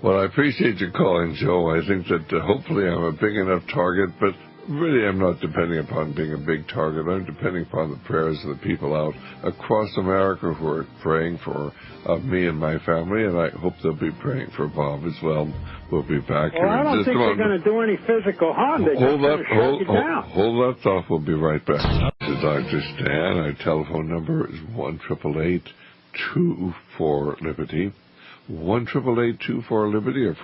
Well, I appreciate you calling, Joe. I think that hopefully I'm a big enough target, but really I'm not depending upon being a big target. I'm depending upon the prayers of the people out across America who are praying for me and my family, and I hope they'll be praying for Bob as well. We'll be back here. Well, I don't think they're going to do any physical harm. They're just going to shut you down. Hold that thought. We'll be right back. This is Dr. Stan. Our telephone number is 1-888-24-LIBERTY. 1-888-24-LIBERTY or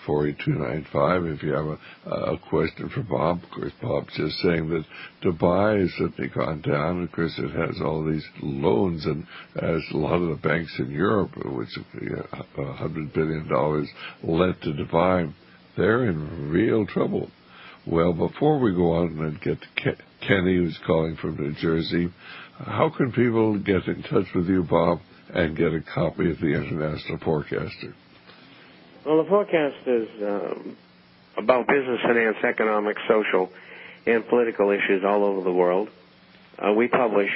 464-8295 if you have a question for Bob. Of course, Bob's just saying that Dubai has certainly gone down. Of course, it has all these loans, and as a lot of the banks in Europe, which $100 billion lent to Dubai, they're in real trouble. Well, before we go on and get to Kenny, who's calling from New Jersey, how can people get in touch with you, Bob, and get a copy of the International Forecaster? Well, the forecast is about business, finance, economic, social, and political issues all over the world. We publish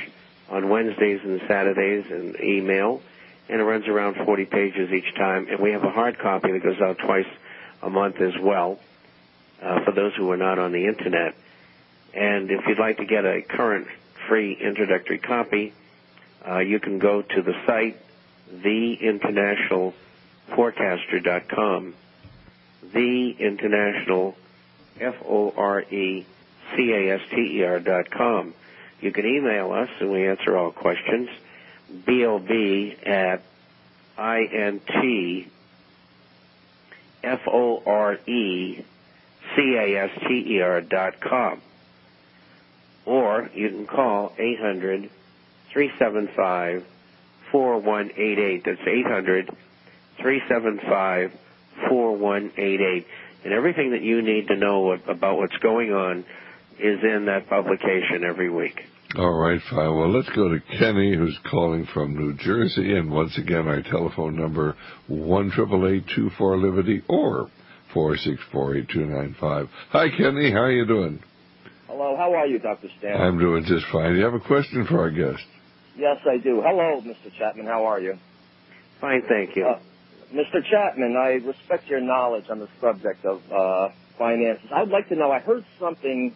on Wednesdays and Saturdays in email, and it runs around 40 pages each time. And we have a hard copy that goes out twice a month as well for those who are not on the Internet. And if you'd like to get a current free introductory copy, you can go to the site, theinternationalforecaster.com, theinternational, FORECASTER.com. You can email us, and we answer all questions, BOB@INTFORECASTER.com. Or you can call 800-375-4188. That's 800-375-4188. And everything that you need to know about what's going on is in that publication every week. All right, fine. Well, let's go to Kenny, who's calling from New Jersey. And once again, our telephone number, 1-888-24-LIBERTY or 464-8295. Hi, Kenny. How are you doing? Hello. How are you, Dr. Stan? I'm doing just fine. Do you have a question for our guest? Yes, I do. Hello, Mr. Chapman. How are you? Fine, thank you. Mr. Chapman, I respect your knowledge on the subject of finances. I'd like to know, I heard something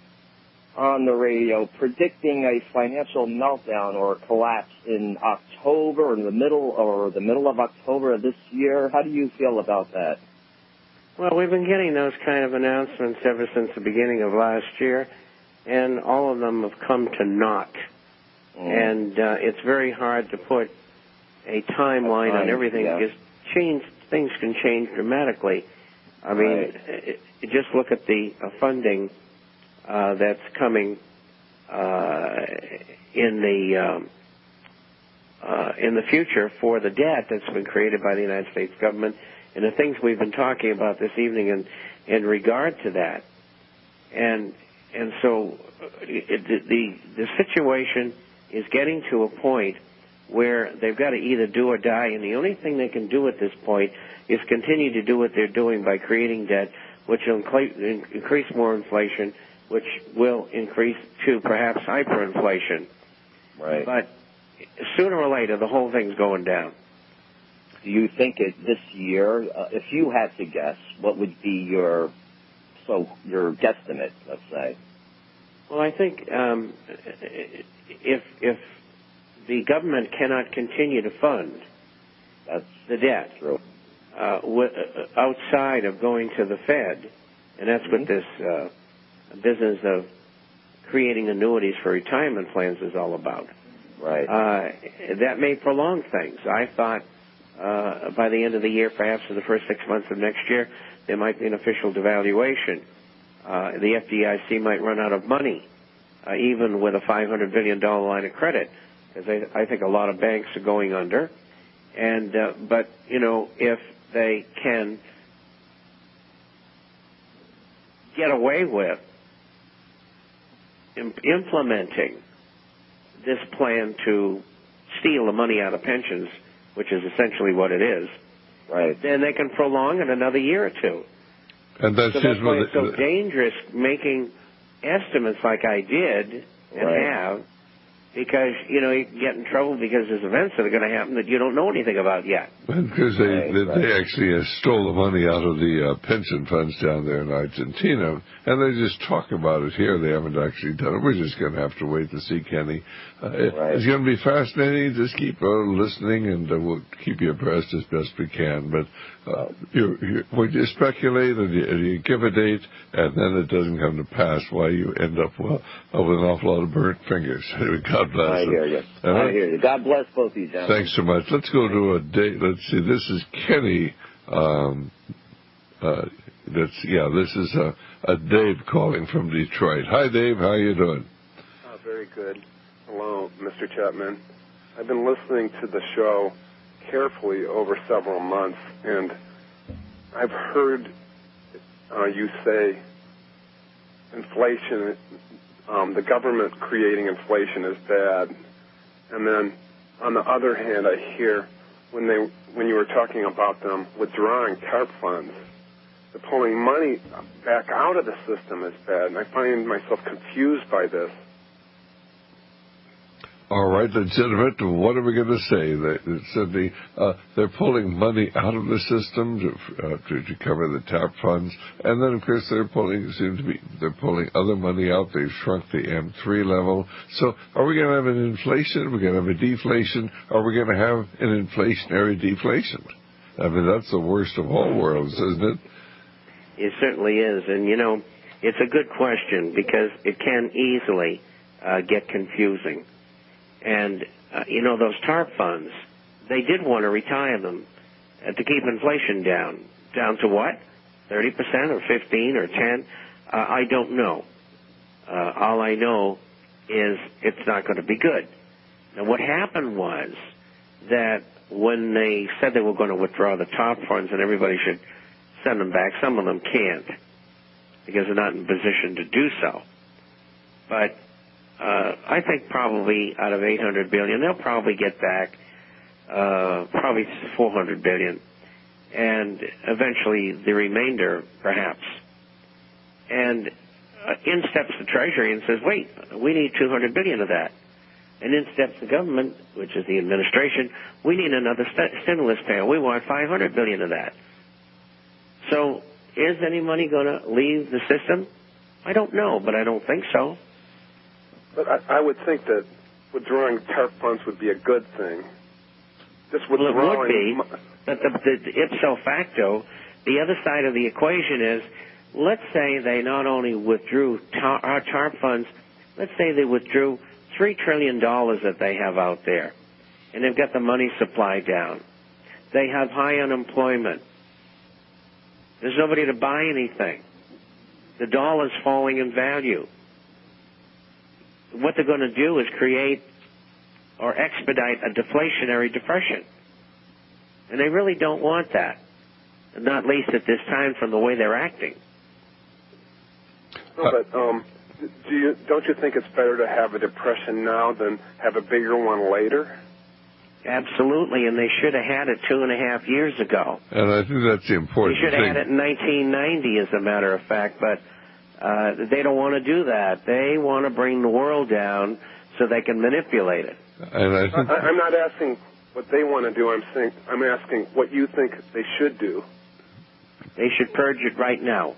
on the radio predicting a financial meltdown or collapse in October, or in the middle of October of this year. How do you feel about that? Well, we've been getting those kind of announcements ever since the beginning of last year, and all of them have come to naught. And it's very hard to put a timeline on everything because things can change dramatically. I mean, just look at the funding that's coming in the future for the debt that's been created by the United States government, and the things we've been talking about this evening in regard to that. And so the situation is getting to a point where they've got to either do or die, and the only thing they can do at this point is continue to do what they're doing by creating debt, which will increase more inflation, which will increase to perhaps hyperinflation. Right. But sooner or later, the whole thing's going down. Do you think this year, if you had to guess, what would be your guesstimate, let's say? Well, I think if the government cannot continue to fund the debt outside of going to the Fed, and that's what this business of creating annuities for retirement plans is all about. Right. That may prolong things. I thought by the end of the year, perhaps in the first 6 months of next year, there might be an official devaluation. The FDIC might run out of money, even with a $500 billion line of credit, because I think a lot of banks are going under. And but, you know, if they can get away with implementing this plan to steal the money out of pensions, which is essentially what it is, right, then they can prolong it another year or two. And that's why it's so dangerous making estimates like I did and have, because, you can get in trouble because there's events that are going to happen that you don't know anything about yet. Because they actually stole the money out of the pension funds down there in Argentina, and they just talk about it here. They haven't actually done it. We're just going to have to wait to see, Kenny. It's going to be fascinating. Just keep listening, and we'll keep you abreast as best we can. But when you speculate and you give a date, and then it doesn't come to pass, why you end up with an awful lot of burnt fingers. God bless. I hear you. I hear you. God bless both of you, gentlemen. Thanks so much. Let's go to a date. Let's see. This is Kenny. This is Dave calling from Detroit. Hi, Dave. How are you doing? Very good. Hello, Mr. Chapman. I've been listening to the show carefully over several months, and I've heard you say inflation, the government creating inflation is bad. And then, on the other hand, I hear when you were talking about them withdrawing TARP funds, the pulling money back out of the system is bad, and I find myself confused by this. All right, legitimate. What are we going to say? They said they're pulling money out of the system to cover the TARP funds, and then of course they're pulling other money out. They've shrunk the M3 level. So are we going to have an inflation? Are we going to have a deflation? Are we going to have an inflationary deflation? I mean, that's the worst of all worlds, isn't it? It certainly is, and it's a good question because it can easily get confusing. And, those TARP funds, they did want to retire them to keep inflation down. Down to what? 30% or 15 or 10? I don't know. All I know is it's not going to be good. Now, what happened was that when they said they were going to withdraw the TARP funds and everybody should send them back, some of them can't because they're not in a position to do so. But I think probably out of $800 billion, they'll probably get back probably $400 billion, and eventually the remainder, perhaps. And in steps the Treasury and says, "Wait, we need $200 billion of that." And in steps the government, which is the administration, "We need another stimulus payout. We want $500 billion of that." So, is any money going to leave the system? I don't know, but I don't think so. But I would think that withdrawing TARP funds would be a good thing. Just withdrawing... Well, it would be, but the ipso facto, the other side of the equation is, let's say they not only withdrew our TARP funds, let's say they withdrew $3 trillion that they have out there, and they've got the money supply down. They have high unemployment. There's nobody to buy anything. The dollar's falling in value. What they're going to do is create or expedite a deflationary depression. And they really don't want that, not least at this time from the way they're acting. No, but don't you think it's better to have a depression now than have a bigger one later? Absolutely, and they should have had it 2.5 years ago. And I think that's the important thing. They should have had it in 1990, as a matter of fact, but they don't want to do that. They want to bring the world down so they can manipulate it. And I think I'm not asking what they want to do. I'm asking what you think they should do. They should purge it right now.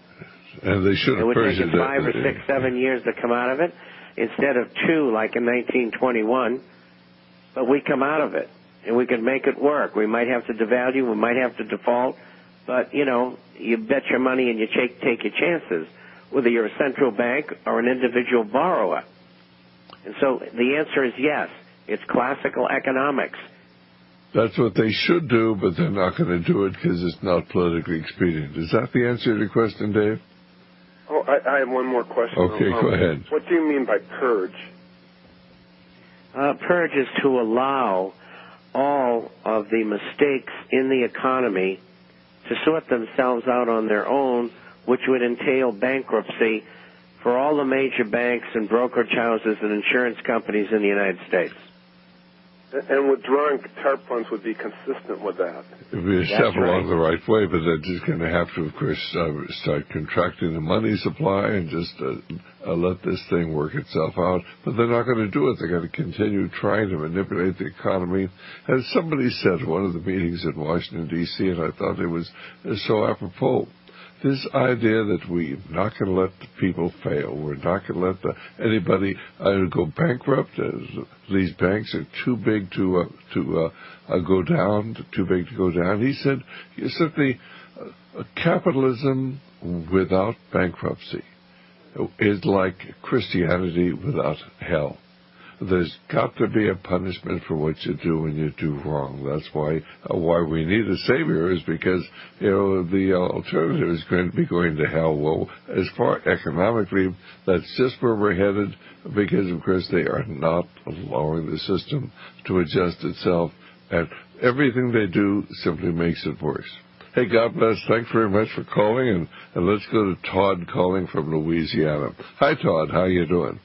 And they should have purged it. It would take 5 or 6, 7 years to come out of it, instead of 2 like in 1921. But we come out of it, and we can make it work. We might have to devalue, we might have to default, but, you bet your money and you take your chances, whether you're a central bank or an individual borrower. And so the answer is yes. It's classical economics. That's what they should do, but they're not going to do it because it's not politically expedient. Is that the answer to the question, Dave? Oh, I have one more question. Okay, go ahead. What do you mean by purge? Purge is to allow all of the mistakes in the economy to sort themselves out on their own, which would entail bankruptcy for all the major banks and brokerage houses and insurance companies in the United States. And withdrawing TARP funds would be consistent with that. It would be a step along the right way, but they're just going to have to, of course, start contracting the money supply and just let this thing work itself out. But they're not going to do it. They're going to continue trying to manipulate the economy. As somebody said at one of the meetings in Washington, D.C., and I thought it was so apropos, this idea that we're not going to let the people fail, we're not going to let anybody go bankrupt. These banks are too big to go down, too big to go down. He said, simply, capitalism without bankruptcy is like Christianity without hell. There's got to be a punishment for what you do when you do wrong. That's why we need a savior, is because, the alternative is going to be going to hell. Well, as far economically, that's just where we're headed, because, of course, they are not allowing the system to adjust itself, and everything they do simply makes it worse. Hey, God bless. Thanks very much for calling, and let's go to Todd calling from Louisiana. Hi, Todd. How you doing?